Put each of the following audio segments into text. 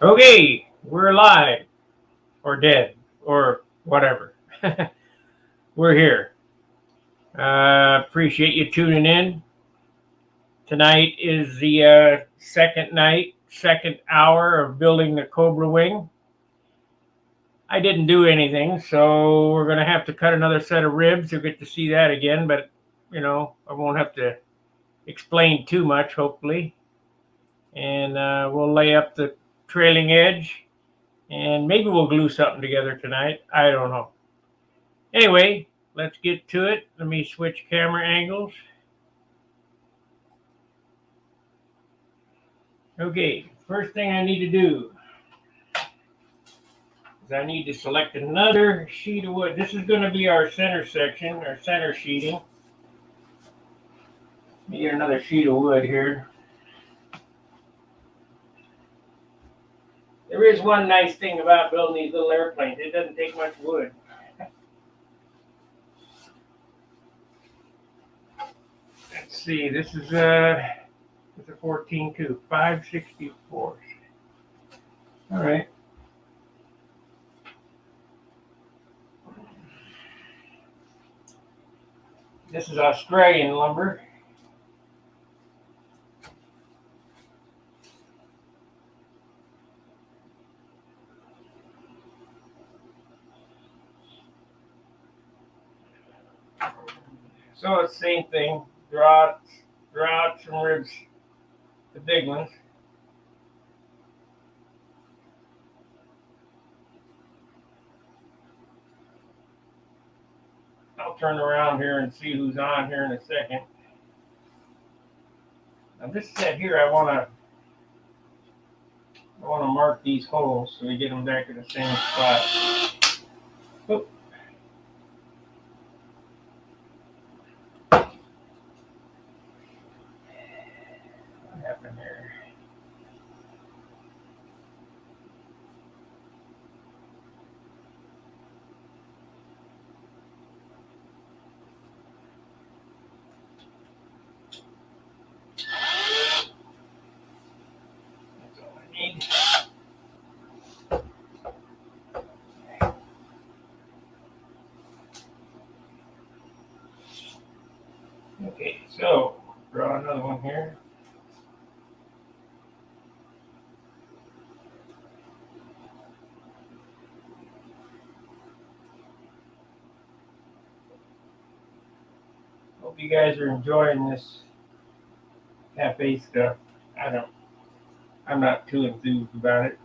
Okay, we're alive, or dead, or whatever. We're here. Appreciate you tuning in. Tonight is the second night, second hour of building the Cobra wing. I didn't do anything, so we're going to have to cut another set of ribs. You'll get to see that again, but I won't have to explain too much, hopefully. And we'll lay up the trailing edge, and maybe we'll glue something together tonight. I don't know. Anyway, let's get to it. Let me switch camera angles. Okay, first thing I need to do is I need to select another sheet of wood. This is going to be our center section, our center sheeting. Let me get another sheet of wood here. There is one nice thing about building these little airplanes. It doesn't take much wood. Let's see, this is a 14 too, 5/64. All right. This is Australian lumber. So it's the same thing. Draw out some ribs, the big ones. I'll turn around here and see who's on here in a second. Now this set here, I want to mark these holes so we get them back to the same spot. Oop. What happened there? That's all I need. Okay, so draw another one here. Hope you guys are enjoying this cafe stuff. I'm not too enthused about it.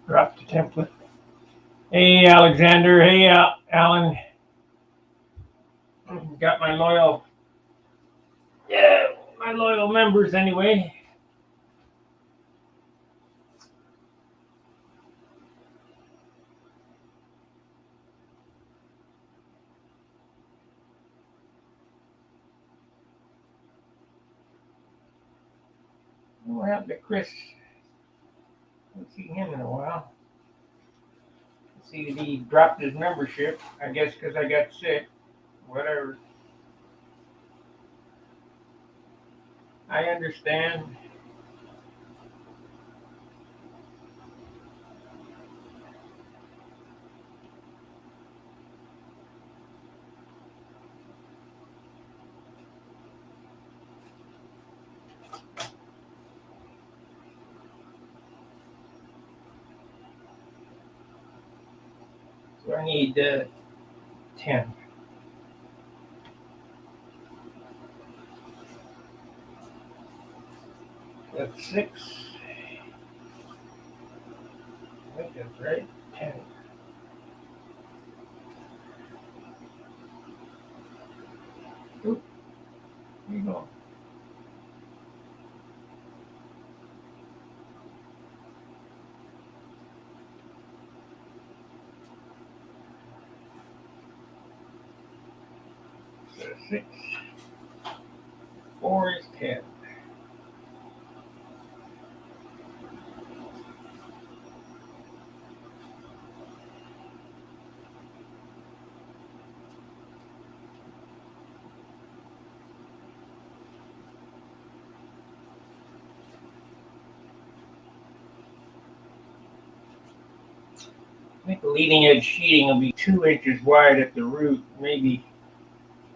Drop the template. Hey Alexander, hey Alan. Got my loyal members anyway. What happened to Chris? I haven't seen him in a while. See that he dropped his membership. I guess because I got sick. Whatever. I understand. So I need 10. That's 6. I think that's right. 10. Oop. Where you go? So 6. 4 is 10. The leading edge sheeting will be 2 inches wide at the root, maybe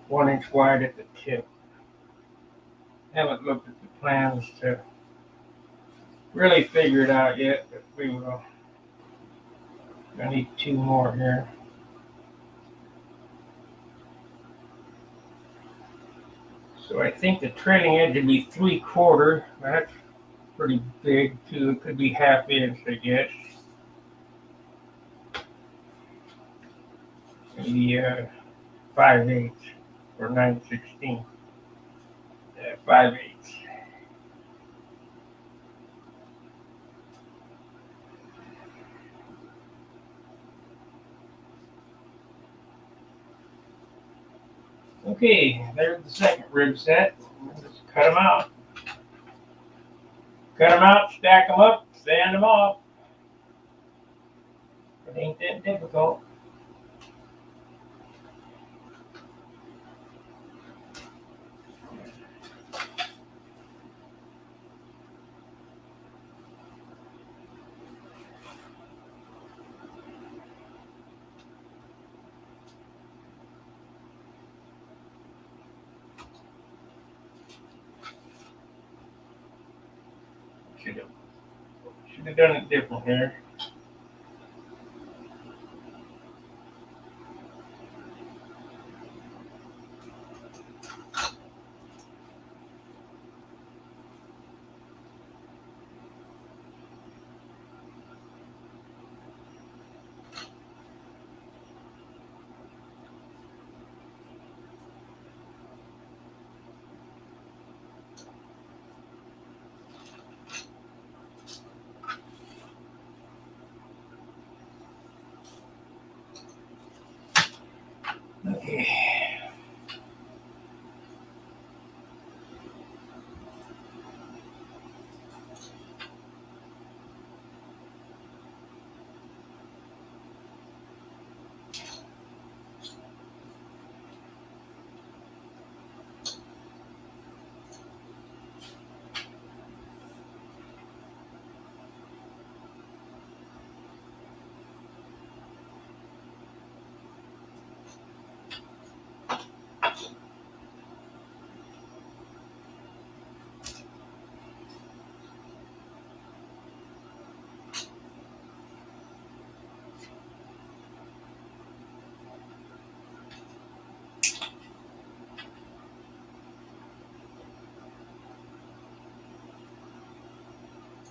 1 inch wide at the tip. Haven't looked at the plans to really figure it out yet, but we will. I need 2 more here. So I think the trailing edge would be 3/4. That's pretty big too. It could be 1/2 inch, I guess. Maybe 5/8 or 9/16. 5/8. Okay, there's the second rib set. Just cut them out. Cut them out, stack them up, sand them off. It ain't that difficult. Should have done it different here. Okay.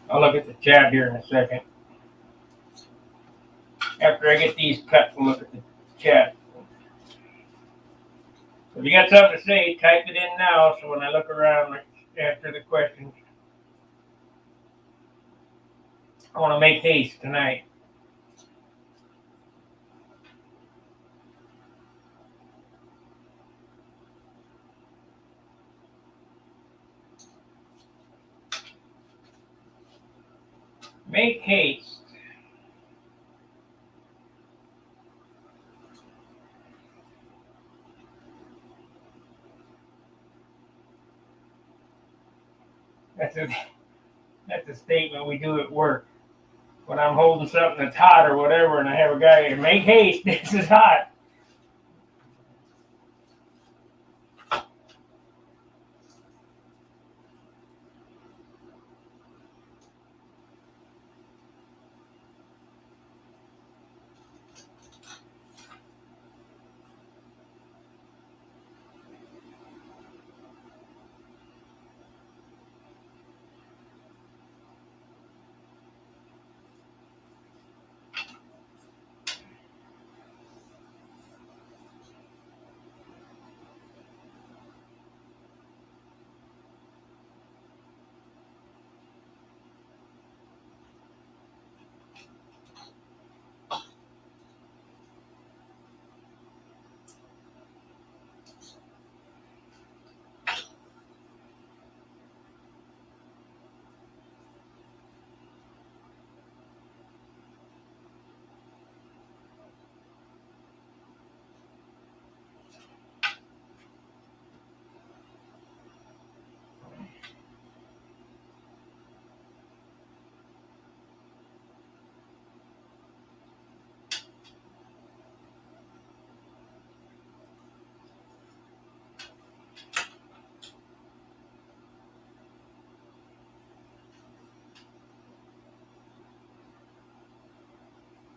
I'll look at the chat here in a second. After I get these cut, we'll look at the chat. If you got something to say, type it in now so when I look around after the questions. I want to make haste tonight. Make haste. That's a statement we do at work. When I'm holding something that's hot or whatever, and I have a guy here, make haste, this is hot.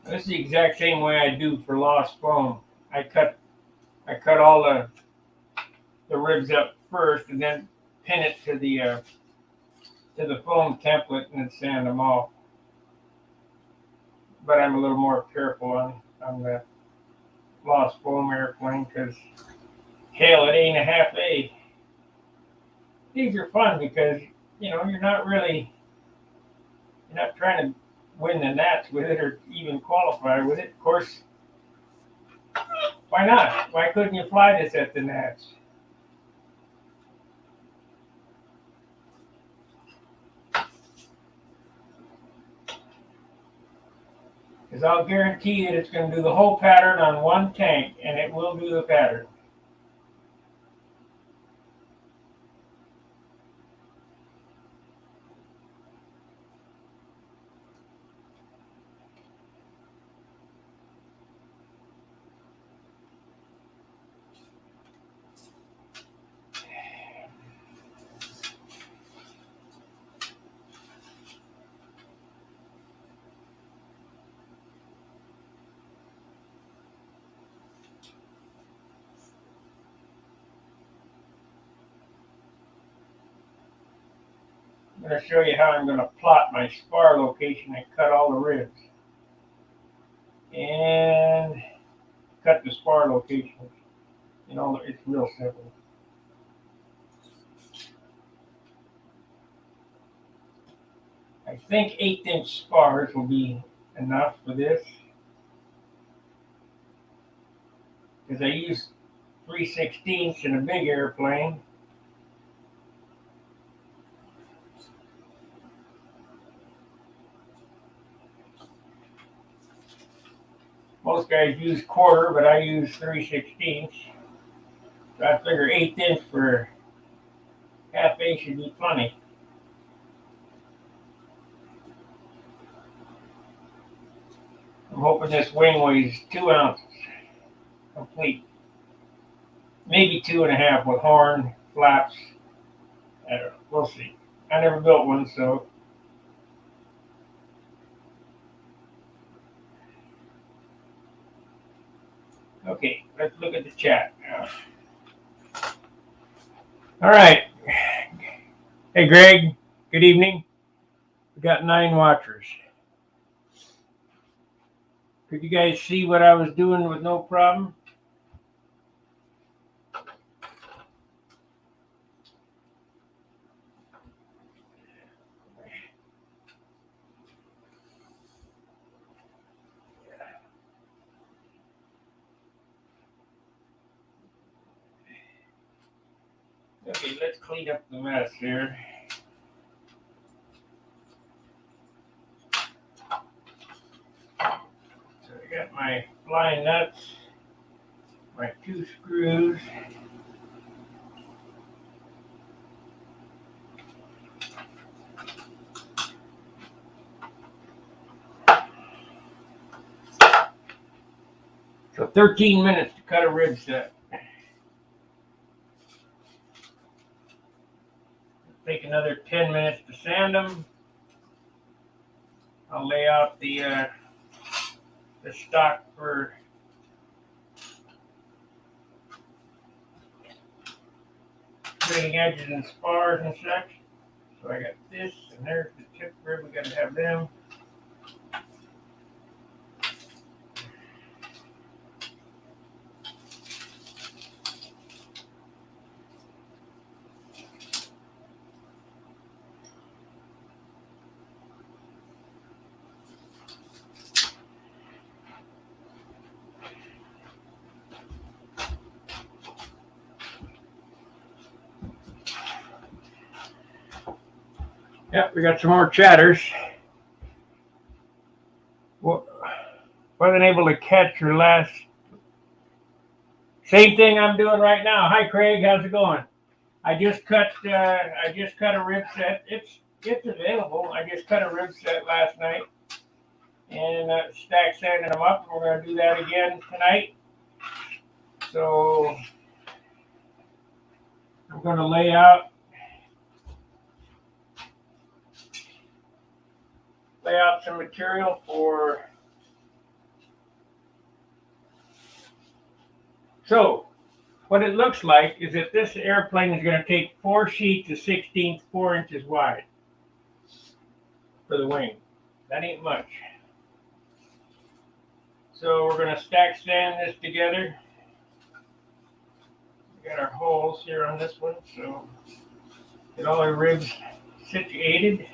This is the exact same way I do for lost foam. I cut all the ribs up first and then pin it to the foam template and then sand them off. But I'm a little more careful on the lost foam airplane because hell, it ain't a half A. These are fun because you're not trying to win the nats with it or even qualify with it. Of course, why not? Why couldn't you fly this at the nats? Because I'll guarantee that it's going to do the whole pattern on one tank, and it will do the pattern. I'm going to show you how I'm going to plot my spar location and cut all the ribs. And cut the spar location. It's real simple. I think 1/8" spars will be enough for this. Because I use 3/16 in a big airplane. Most guys use 1/4, but I use 3/16. So I figure 1/8" for half A should be plenty. I'm hoping this wing weighs 2 ounces complete. Maybe 2.5 with horn, flaps. I don't know. We'll see. I never built one, so. Okay, let's look at the chat now. All right. Hey, Greg. Good evening. We got 9 watchers. Could you guys see what I was doing with no problem? Okay, let's clean up the mess here. So I got my flying nuts, my 2 screws. So 13 minutes to cut a rib set. Take another 10 minutes to sand them. I'll lay out the stock for creating edges and spars and such. So I got this, and there's the tip rib. We got to have them. Yep, we got some more chatters. Well, wasn't able to catch your last. Same thing I'm doing right now. Hi, Craig. How's it going? I just cut a rib set. It's available. I just cut a rib set last night and stack sanding them up. We're going to do that again tonight. So I'm going to lay out some material for So what it looks like is that this airplane is going to take 4 sheets of 16th 4 inches wide for the wing. That ain't much. So we're going to stack sand this together. We got our holes here on this one, so get all our ribs situated.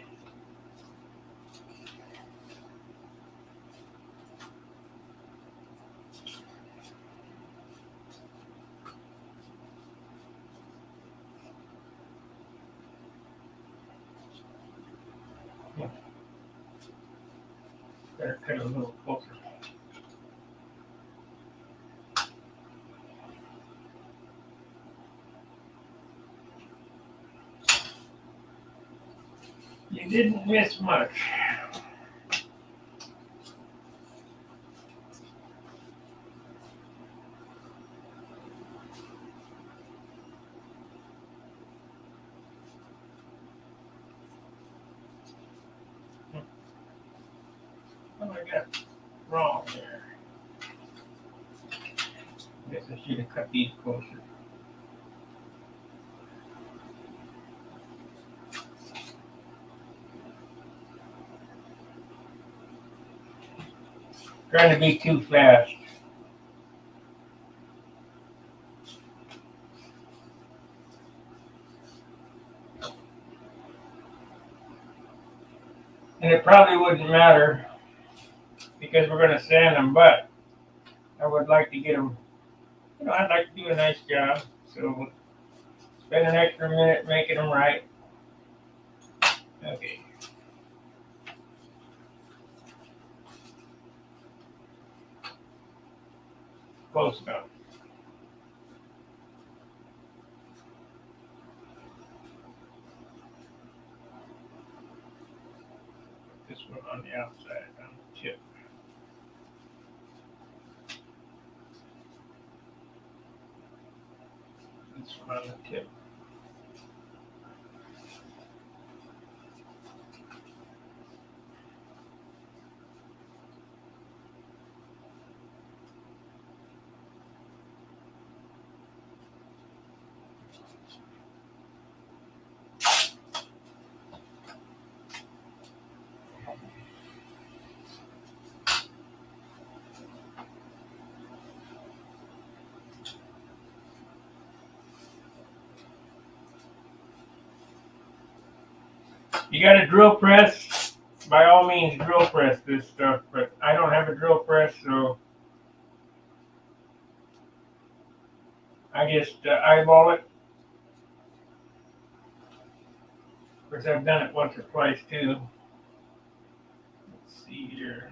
Better cut a little closer. You didn't miss much. What I got wrong there? I guess I should have cut these closer. Trying to be too fast. And it probably wouldn't matter because we're going to sand them, but I would like to get them, I'd like to do a nice job. So spend an extra minute making them right. Okay. Close enough. This one on the outside, on the tip. This one on the tip. You got a drill press, by all means drill press this stuff, but I don't have a drill press, so I just eyeball it. Of course, I've done it once or twice too. Let's see here.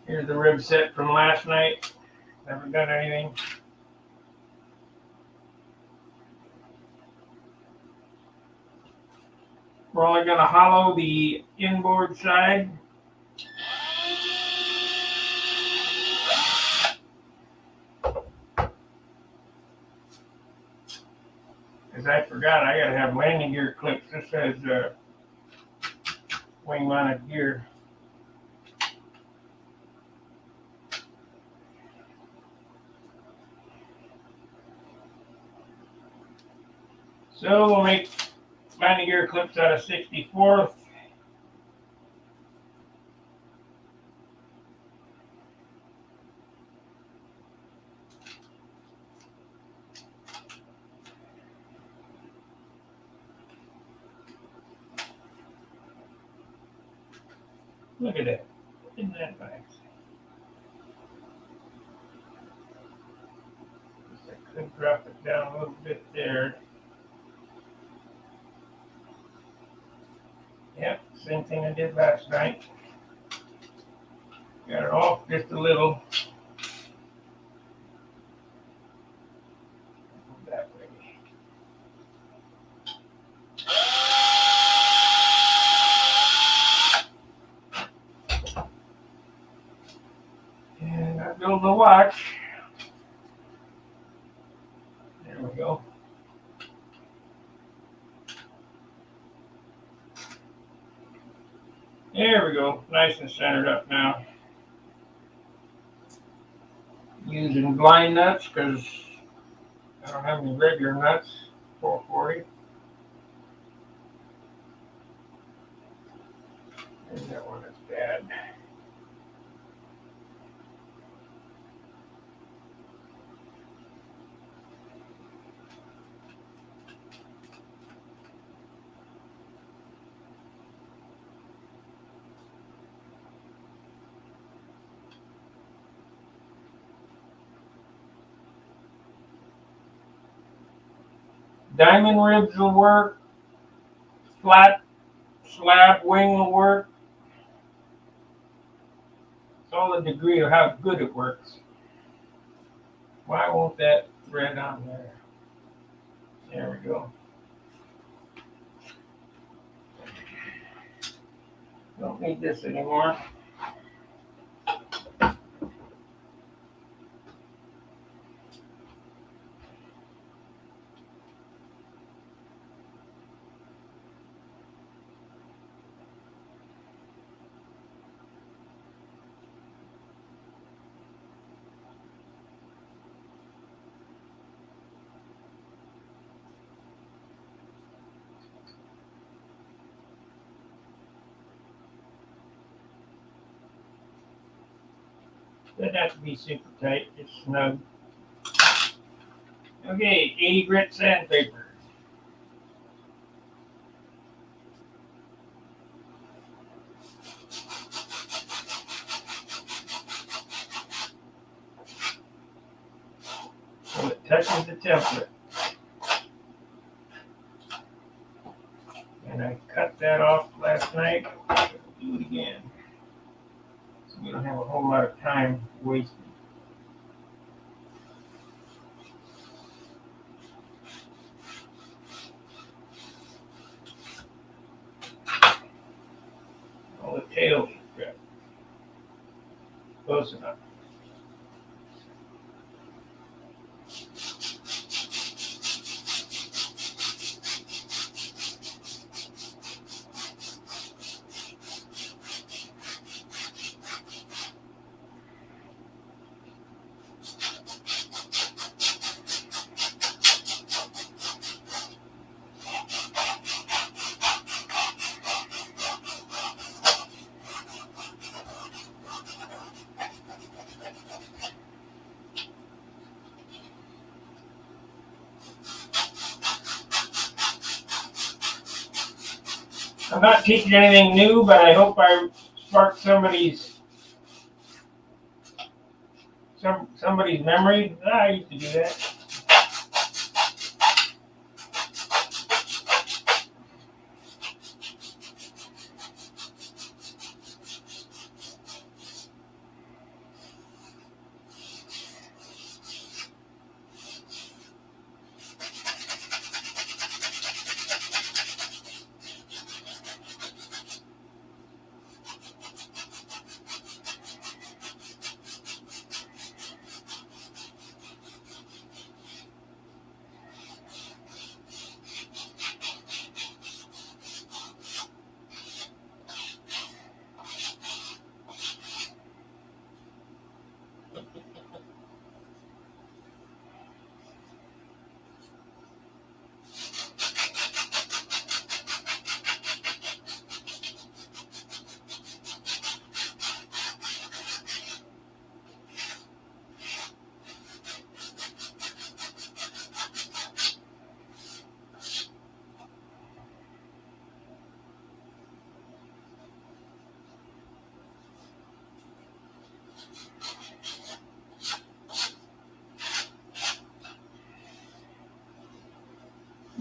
Here's the rib set from last night. Haven't done anything. We're only going to hollow the inboard side. Because I forgot, I got to have landing gear clips. This has wing mounted gear. So we'll make landing gear clips out of 64th. Look at that. Isn't that nice? I could drop it down a little bit there. Yep, same thing I did last night. Got it off just a little. That way. of the watch. There we go. There we go. Nice and centered up now. Using blind nuts because I don't have any regular nuts. 440. And that one is bad. Diamond ribs will work. Flat slab wing will work. It's all a degree of how good it works. Why won't that thread on there? There we go. Don't need this anymore. Doesn't have to be super tight, just snug. Okay, 80 grit sandpaper. So it touches the template. And I cut that off last night. Do it again. So we don't have a whole lot of time wasted. All the tails are cut. Close enough. I'm not teaching anything new, but I hope I sparked somebody's memory. I used to do that.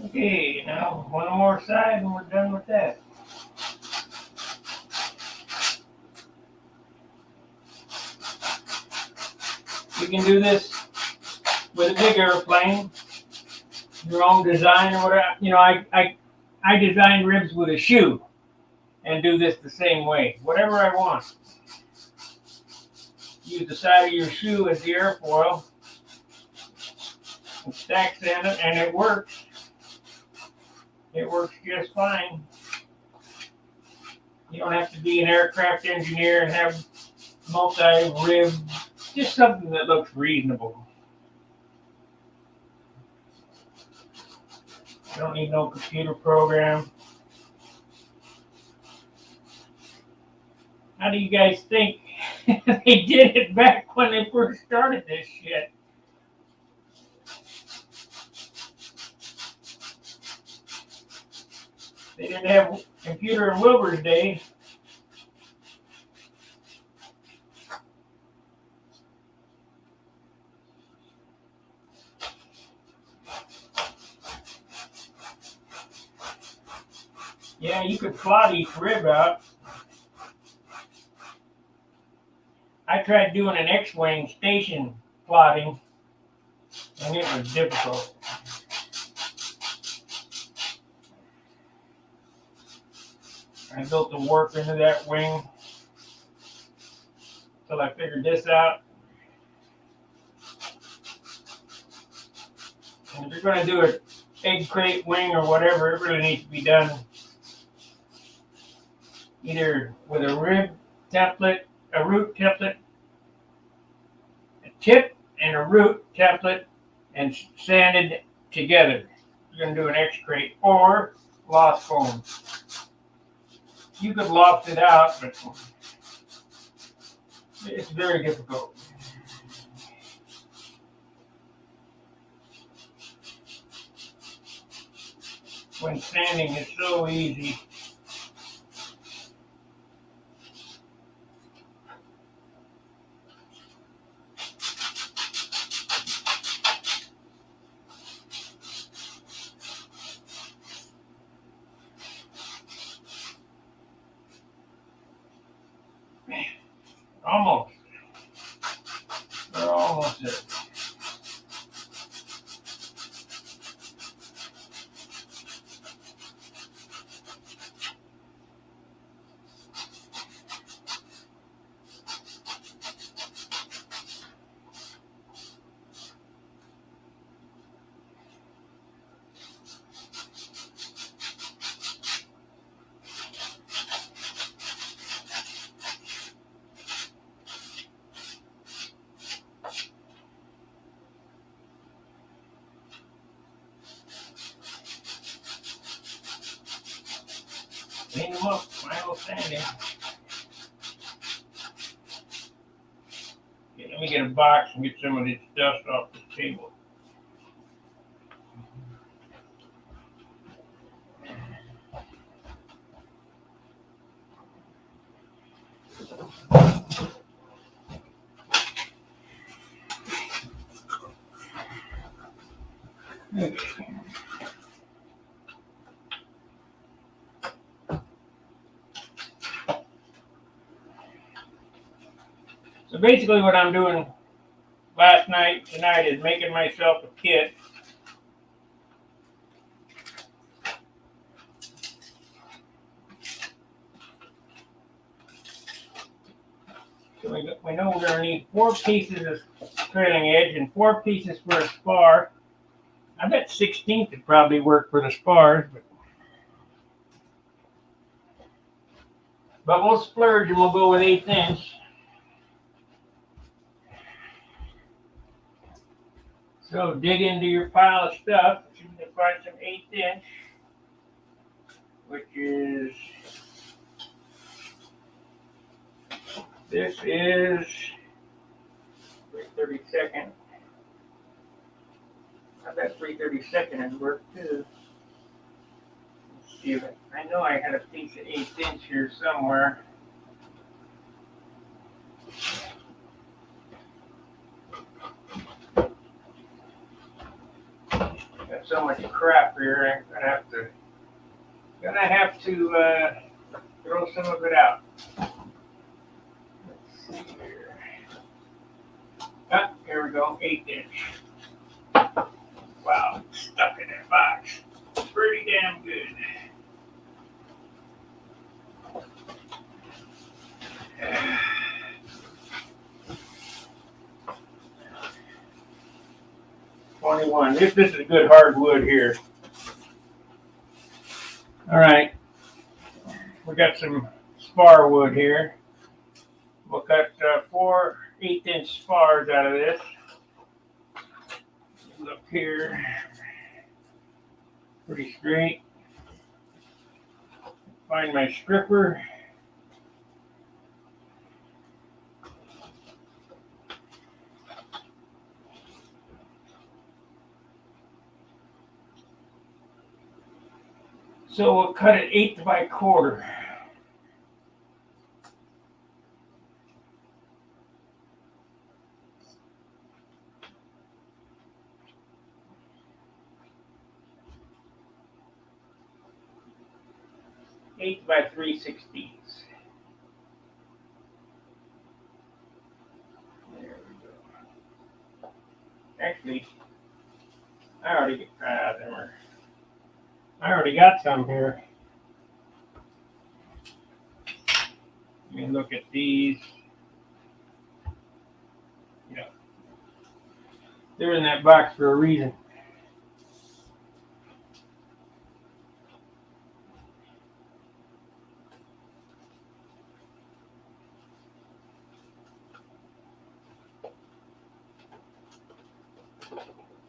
Okay, now one more side and we're done with that. You can do this with a big airplane, your own design or whatever. You know, I design ribs with a shoe. And do this the same way, whatever I want. use the side of your shoe as the airfoil and stack sand it, and it works. It works just fine. You don't have to be an aircraft engineer and have multi-rib, just something that looks reasonable. You don't need no computer program. How do you guys think they did it back when they first started this shit? They didn't have a computer in Wilbur's day. Yeah, you could plot each rib out. I tried doing an X-wing station plotting, and it was difficult. I built the warp into that wing until I figured this out. And if you're going to do an egg crate wing or whatever, it really needs to be done either with a rib template, a root template, a tip and a root template, and sanded together. You're going to do an X crate or loft foam. You could loft it out, but it's very difficult. When sanding is so easy. Almost. We're almost there. Clean them up, final sanding. Okay, let me get a box and get some of this dust off the table. Okay. So basically what I'm doing tonight is making myself a kit. So we know we're going to need 4 pieces of trailing edge and 4 pieces for a spar. I bet 16th would probably work for the spars, but we'll splurge and we'll go with 1/8 inch. So dig into your pile of stuff. You can find some 1/8 inch, which is, this is 3/32. I bet 3/32 would work too. Let's see if I know I had a piece of 1/8 inch here somewhere. Got so much crap here, I'm gonna have to throw some of it out. Let's see here. Ah, here we go, 1/8 inch. Wow, stuck in that box. Pretty damn good. 21. This is a good hardwood here. All right, we got some spar wood here. We'll cut 4 1/8-inch spars out of this. Look here, pretty straight. Find my stripper. So we'll cut it 1/8 by 1/4. Eight by 3/16. There we go. Actually, I already got some here. Let me look at these. Yeah, they're in that box for a reason.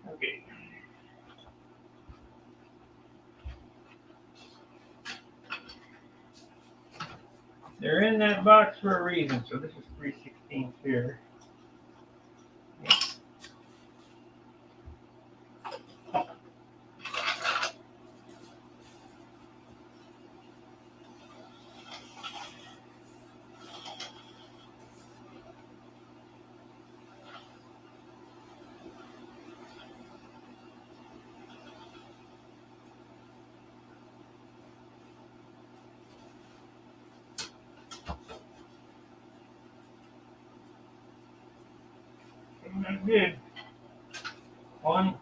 Okay. They're in that box for a reason. So this is 3/16 here. Not good. 1.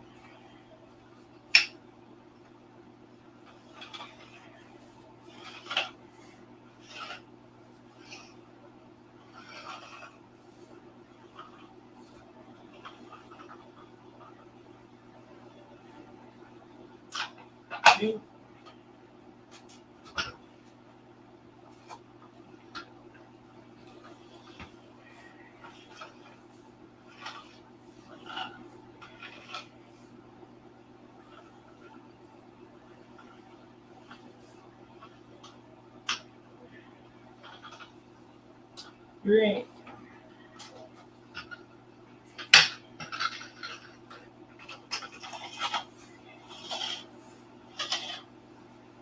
2. 3.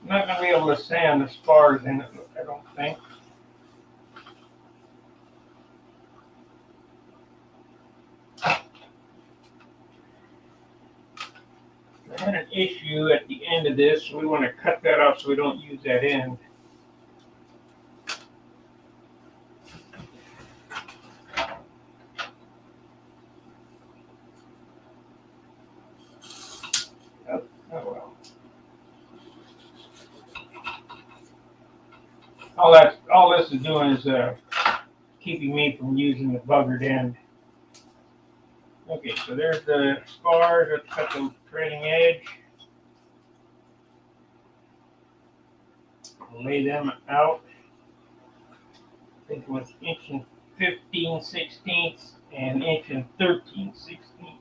I'm not going to be able to sand the spars in it, I don't think. I had an issue at the end of this, so we want to cut that off so we don't use that end. Oh well. All this is doing is keeping me from using the buggered end. Okay, so there's the spars. Let's cut the trailing edge. Lay them out. I think it was 1 15/16 and 1 13/16.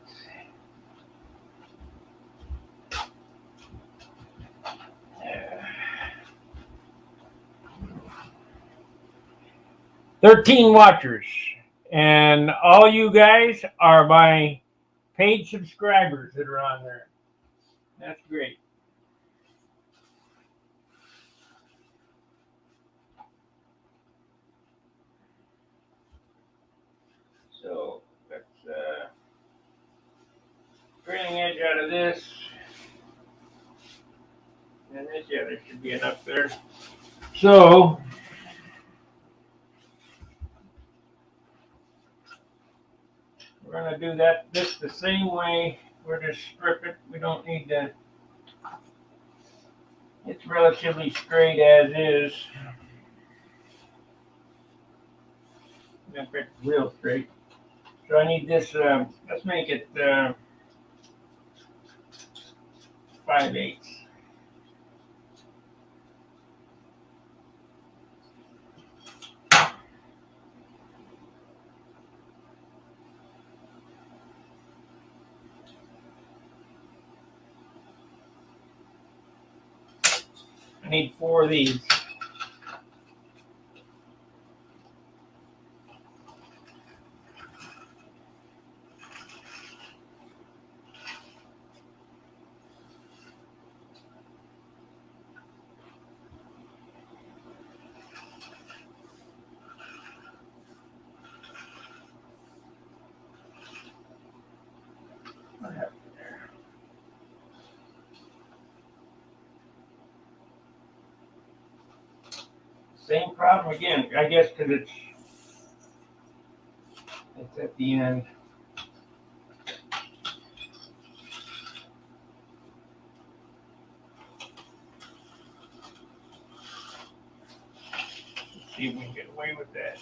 13 watchers, and all you guys are my paid subscribers that are on there. That's great. So let's trailing edge out of this, and this, yeah, there should be enough there. So we're going to do this the same way. We're just strip it. We don't need to. It's relatively straight as is. In fact, real straight. So I need this. Let's make it 5/8. I need 4 of these. What happened there? Same problem again. I guess because it's at the end. Let's see if we can get away with that.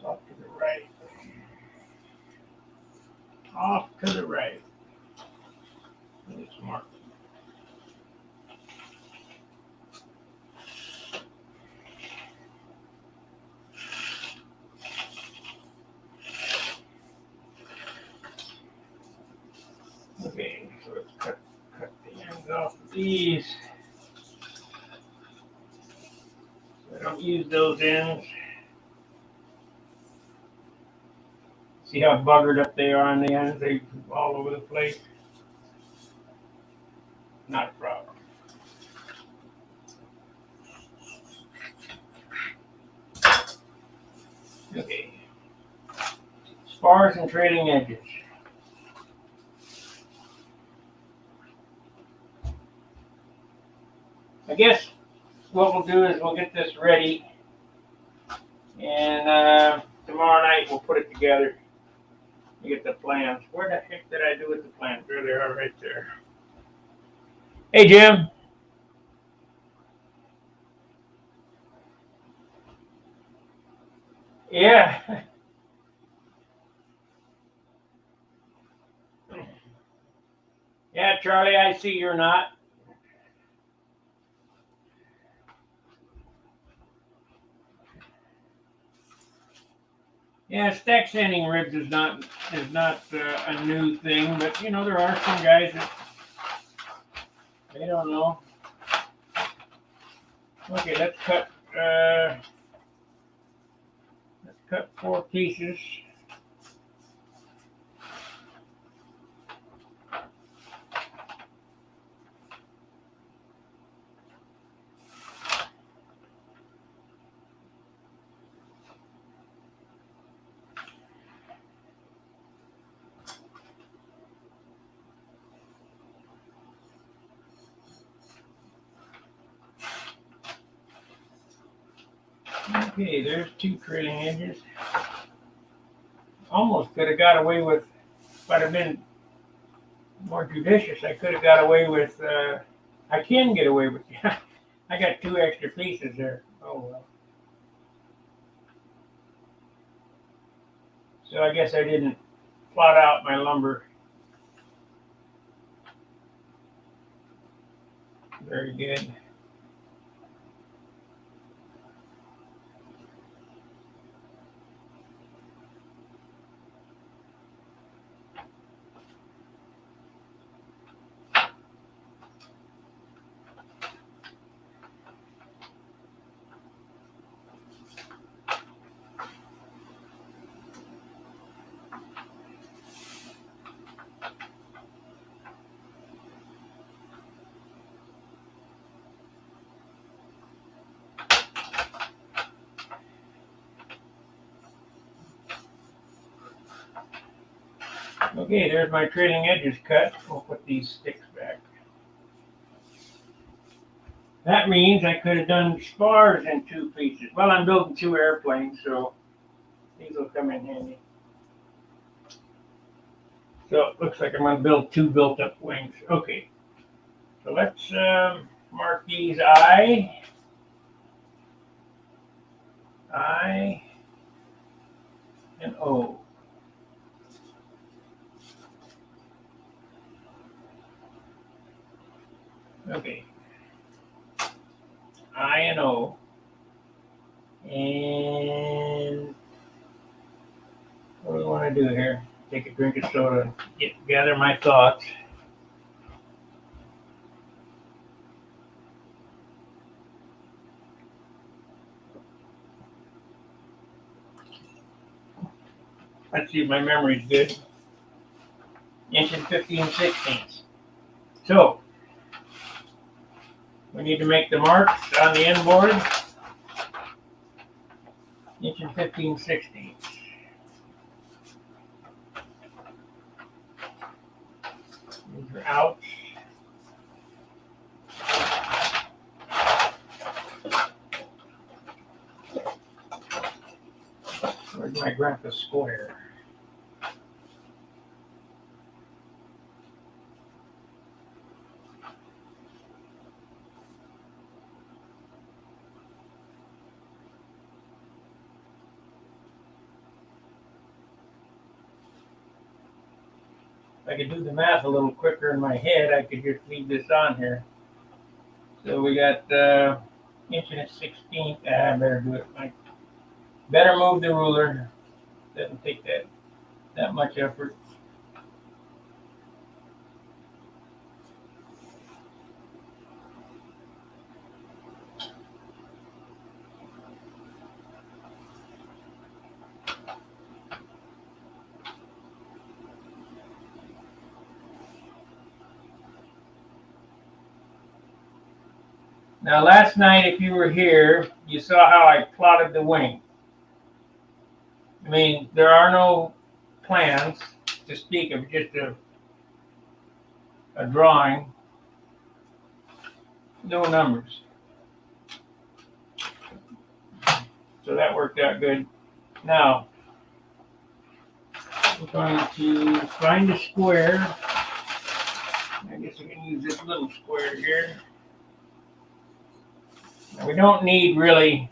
Off to the right. Off to the right. It's marked. Okay, so let's cut the ends off of these. So I don't use those ends. See how buggered up they are on the ends? They're all over the place. Not a problem. Okay. Spars and trailing edges. I guess what we'll do is we'll get this ready, and tomorrow night we'll put it together. We get the plans. Where the heck did I do with the plans? There they are, right there. Hey, Jim. Yeah. Yeah, Charlie, I see you're not. Yeah, stack sanding ribs is not a new thing, but you know there are some guys that they don't know. Okay, let's cut 4 pieces. Okay, there's 2 trailing edges. Almost could have got away with, if I'd have been more judicious, I could have got away with, I can get away with, I got 2 extra pieces there. Oh well. So I guess I didn't plot out my lumber very good. Okay, there's my trailing edges cut. We'll put these sticks back. That means I could have done spars in 2 pieces. Well, I'm building 2 airplanes, so these will come in handy. So it looks like I'm going to build 2 built-up wings. Okay, so let's mark these I, and O. Okay, I and O. And what do I want to do here? Take a drink of soda, gather my thoughts. Let's see if my memory's good. Inch and 15/16. So we need to make the marks on the end board. Inch and 15/16. These are out. Where's my grandpa's square? If I could do the math a little quicker in my head, I could just leave this on here. So we got inch and a 16th. I better do it. I better move the ruler. Doesn't take that much effort. Now, last night, if you were here, you saw how I plotted the wing. I mean, there are no plans to speak of, just a drawing, no numbers. So that worked out good. Now, we're going to find a square. I guess we can use this little square here. Now, we don't need really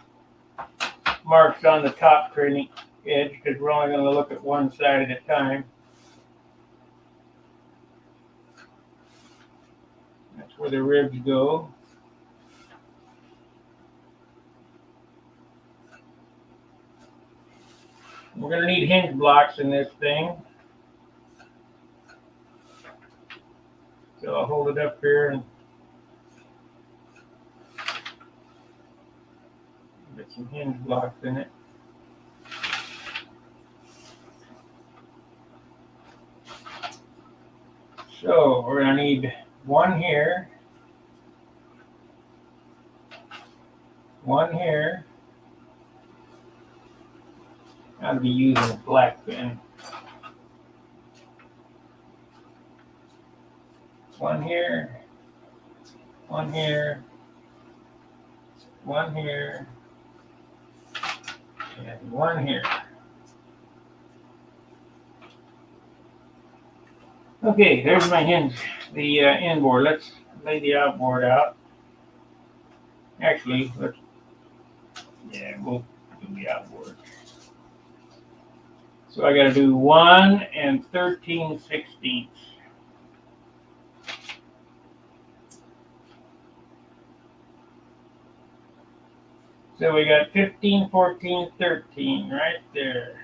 marks on the top trailing edge because we're only going to look at one side at a time. That's where the ribs go. We're going to need hinge blocks in this thing. So I'll hold it up here and get some hinge blocks in it. So we're going to need one here, one here. I'll be using a black pen. One here, one here, one here, and one here. Okay, there's my hinge, the inboard. Let's lay the outboard out. Actually, we'll do the outboard. So I got to do 1 and 13/16. So we got 15, 14, 13 right there.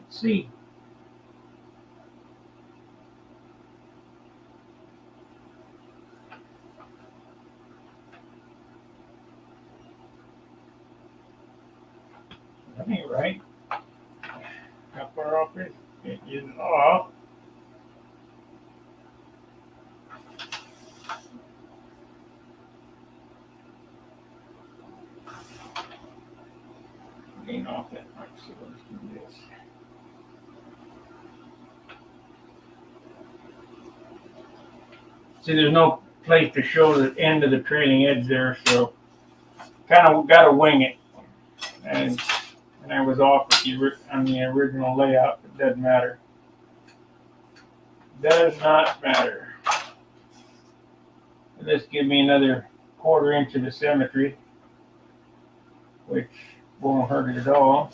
Let's see. That ain't right. How far off is it? It is off. It ain't off that much, so let's do this. See, there's no place to show the end of the trailing edge there, so kind of got to wing it. And I was off on the original layout. It doesn't matter. Does not matter. This gives me another 1/4 inch of the symmetry, which won't hurt it at all.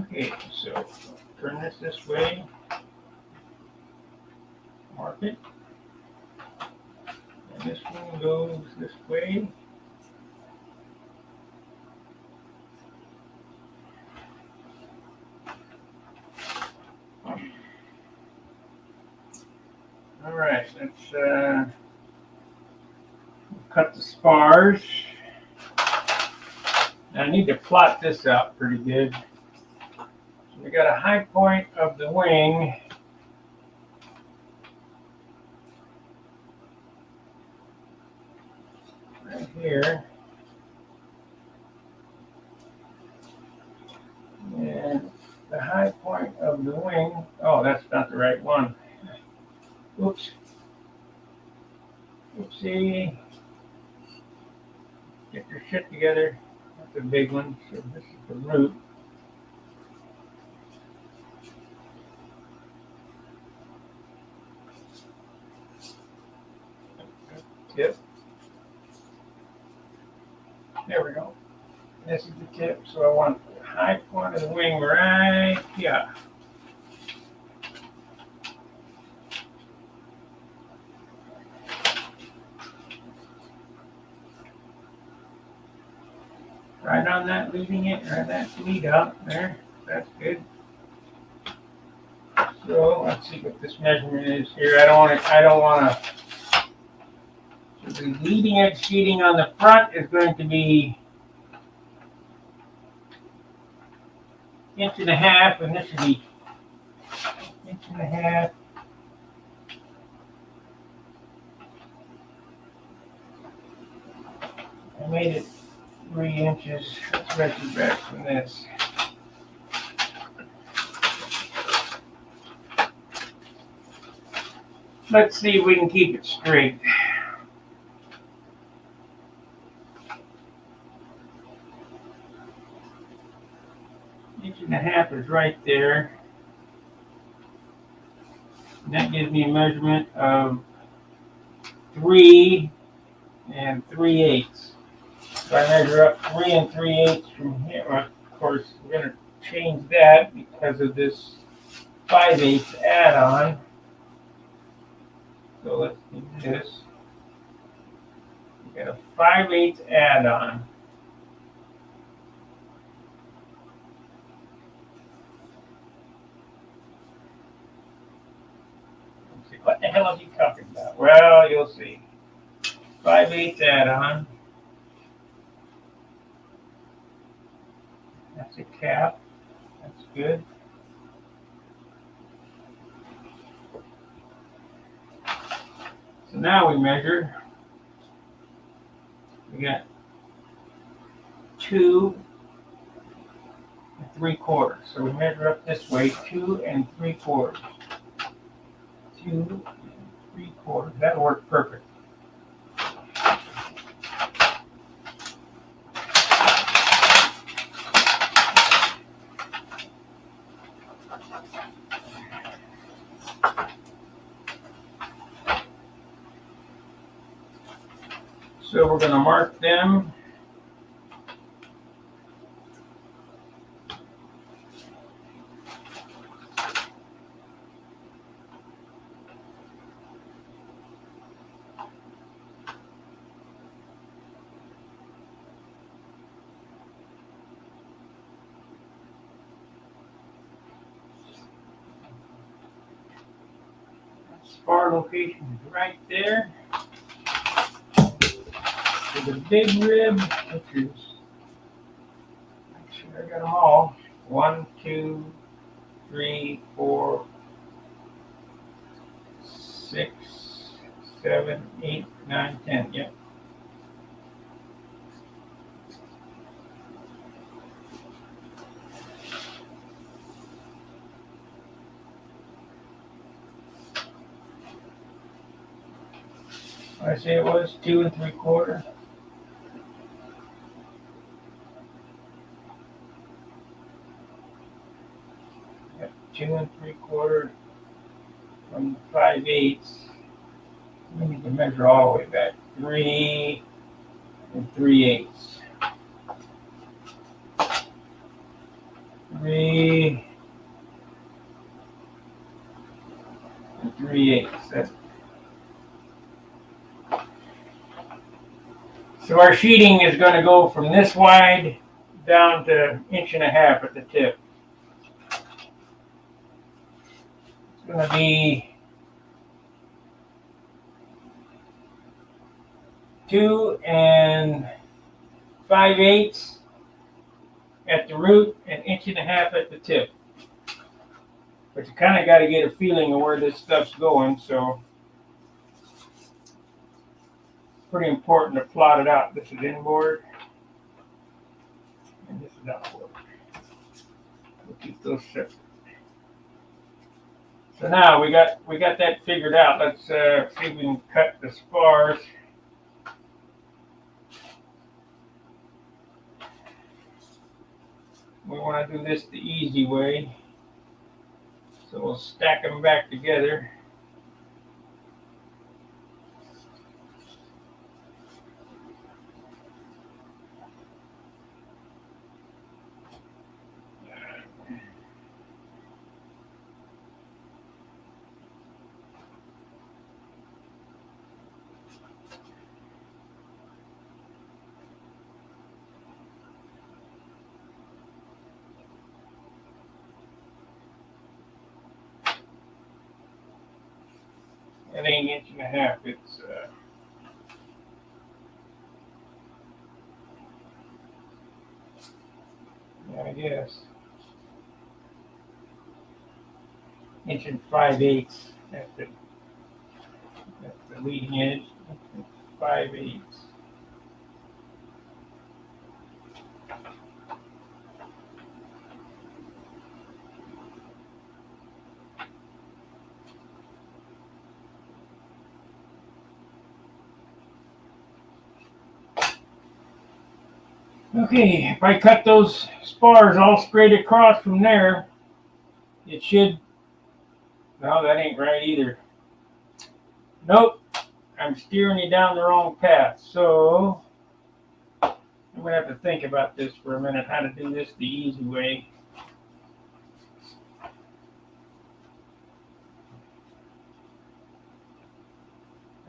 Okay, so turn this way, mark it, and this one goes this way. All right, let's cut the spars. Now I need to plot this out pretty good. So we got a high point of the wing. Right here. And the high point of the wing, oh, that's not the right one. Oops. Oopsie. Get your shit together. That's a big one. So this is the root. Tip. There we go. This is the tip, so I want the high point of the wing right here. Right on that leading it, or that lead out there. That's good. So let's see what this measurement is here. I don't want to. So the leading edge sheeting on the front is going to be 1.5 inches, and this should be 1.5 inches. I made it 3 inches. Let's measure back from this. Let's see if we can keep it straight. 1.5 inches is right there. And that gives me a measurement of 3 3/8. So I measure up 3 3/8 from here. Well, of course, we're going to change that because of this 5/8 add-on. So let's do this. We got a 5/8 add-on. What the hell is he talking about? Well, you'll see. 5/8 add-on. That's a cap. That's good. So now we measure. We got 2 3/4. So we measure up this way, 2 3/4. 2 3/4. That'll work perfect. we're going to mark them. Spar location is right there. So the big rib, which is, make sure I got them all. 1, 2, 3, 4, 6, 7, 8, 9, 10. Yep. I say it was 2 3/4. Yep, 2 3/4 from 5/8. We need to measure all the way back. 3 3/8. 3 3/8. That's so our sheeting is going to go from this wide down to 1.5 inches at the tip. It's going to be 2 5/8 at the root and 1.5 inches at the tip. But you kind of got to get a feeling of where this stuff's going, so pretty important to plot it out. This is inboard, and this is outboard. We'll keep those separate. So now we got that figured out. Let's see if we can cut the spars. We want to do this the easy way, so we'll stack them back together. It ain't 1.5 inches. It's yeah, I guess 1 5/8 at the leading edge. 5/8. Okay, if I cut those spars all straight across from there, it should. No, that ain't right either. Nope, I'm steering you down the wrong path. So I'm gonna have to think about this for a minute, how to do this the easy way.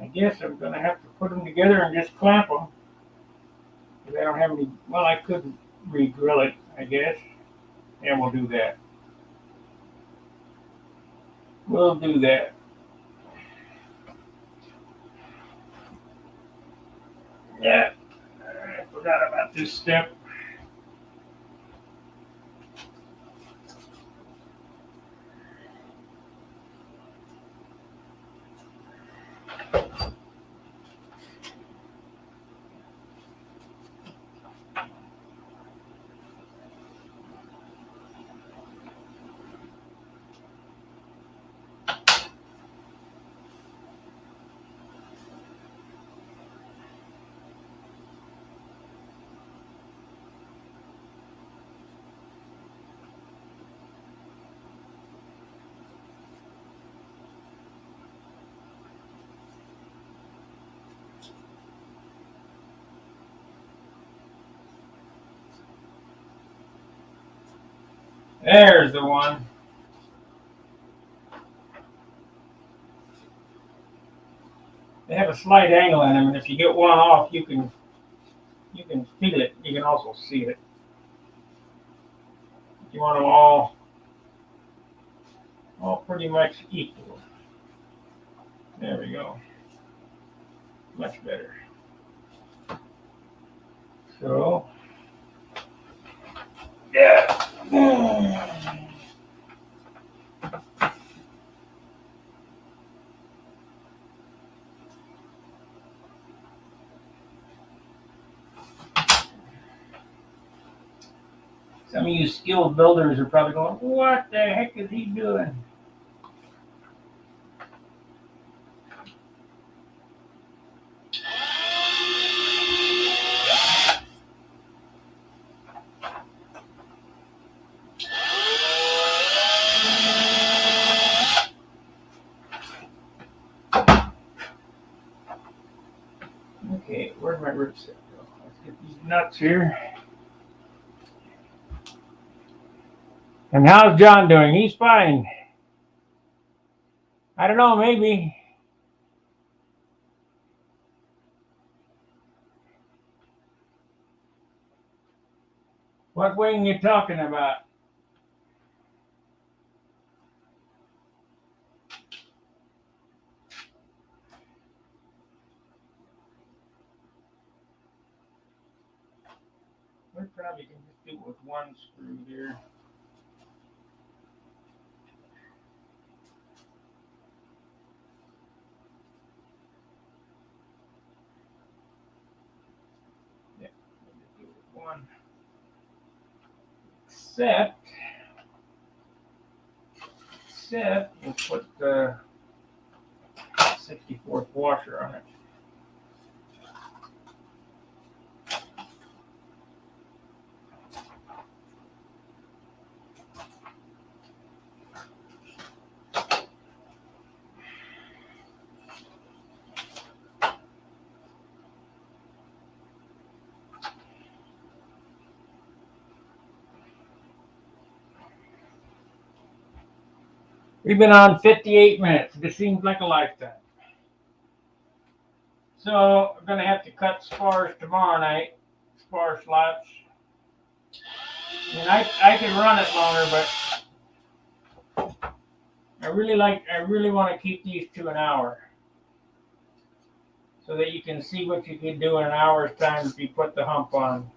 I guess I'm gonna have to put them together and just clamp them. Because I don't have any. Well, I could re-grill it, I guess. And we'll do that. We'll do that. Yeah, I forgot about this step. There's the one. They have a slight angle in them, and if you get one off, you can feel it. You can also see it. You want them all pretty much equal. There we go. Much better. So, yeah. Some of you skilled builders are probably going, what the heck is he doing? Okay, where'd my rib set go? Let's get these nuts here. And how's John doing? He's fine. I don't know, maybe. What wing you talking about? We probably can just do it with one screw here. Yeah, we'll just do it with one. Except we'll put the 64th washer on it. We've been on 58 minutes. This seems like a lifetime. So I'm going to have to cut spars tomorrow night, spar slots. And I can run it longer, but I really want to keep these to an hour, so that you can see what you can do in an hour's time if you put the hump on.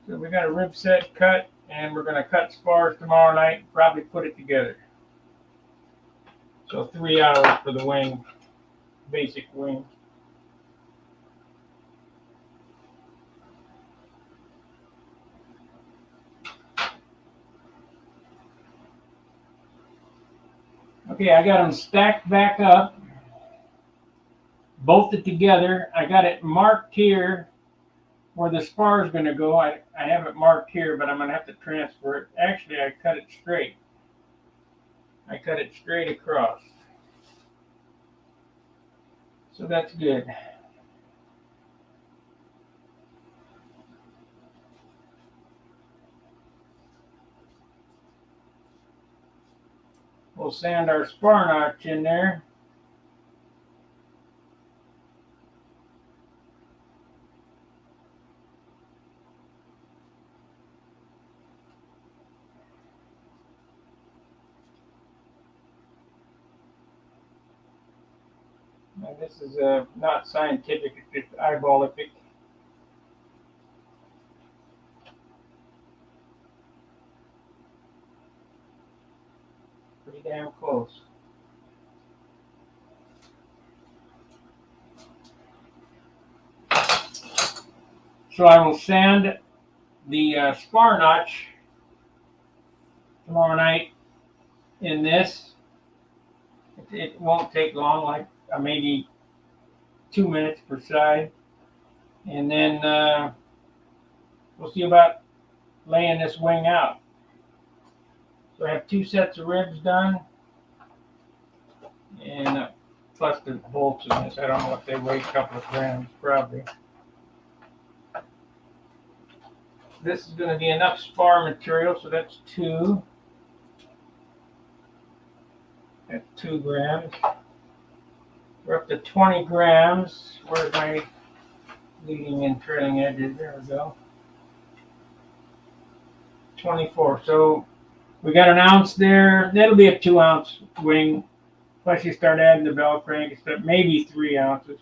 So we got a rib set cut, and we're going to cut spars tomorrow night and probably put it together. So 3 hours for the wing, basic wing. Okay, I got them stacked back up, bolted together. I got it marked here where the spar is going to go. I have it marked here, but I'm going to have to transfer it. Actually, I cut it straight. I cut it straight across. So that's good. We'll sand our spar notch in there. Now this is not scientific, it's just eyeballific. Pretty damn close. So I will sand the spar notch tomorrow night in this. It won't take long, like maybe 2 minutes per side. And then we'll see about laying this wing out. So I have 2 sets of ribs done. And plus the bolts in this, I don't know if they weigh a couple of grams, probably. This is going to be enough spar material, so that's 2. That's 2 grams. We're up to 20 grams. Where's my leading and trailing edges? There we go. 24. So we got an ounce there. That'll be a 2-ounce wing. Plus you start adding the bell crank, it's maybe 3 ounces.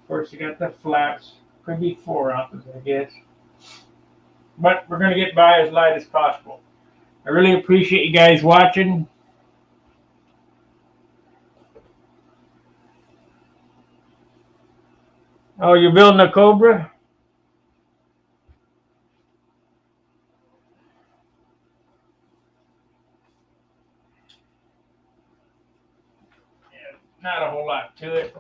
Of course, you got the flaps. Could be 4 ounces, I guess. But we're going to get by as light as possible. I really appreciate you guys watching. Oh, you're building a Cobra? Yeah, not a whole lot to it.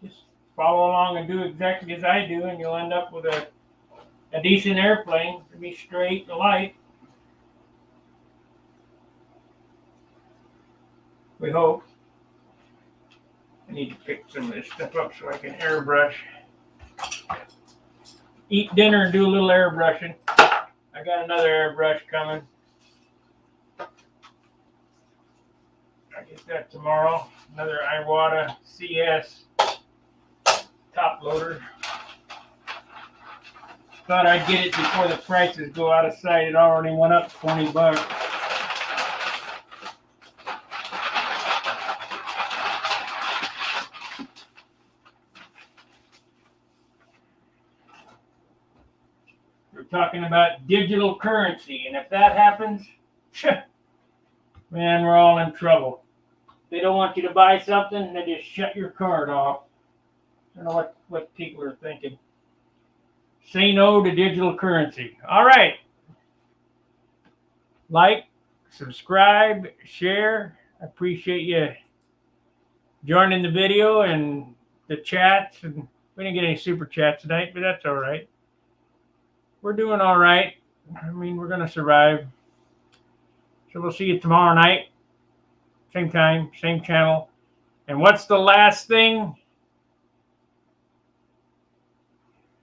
Just follow along and do exactly as I do, and you'll end up with a decent airplane. It'll be straight and light. We hope. I need to pick some of this stuff up so I can airbrush. Eat dinner and do a little airbrushing. I got another airbrush coming. I get that tomorrow. Another Iwata CS top loader. Thought I'd get it before the prices go out of sight. It already went up 20 bucks. We're talking about digital currency, and if that happens, man, we're all in trouble. They don't want you to buy something, they just shut your card off. I don't know what people are thinking. Say no to digital currency. All right. Like, subscribe, share. I appreciate you joining the video and the chats. And we didn't get any super chats tonight, but that's all right. We're doing all right. I mean, we're going to survive. So we'll see you tomorrow night. Same time, same channel. And what's the last thing?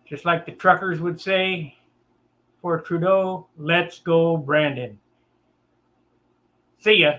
Just like the truckers would say for Trudeau, let's go, Brandon. See ya.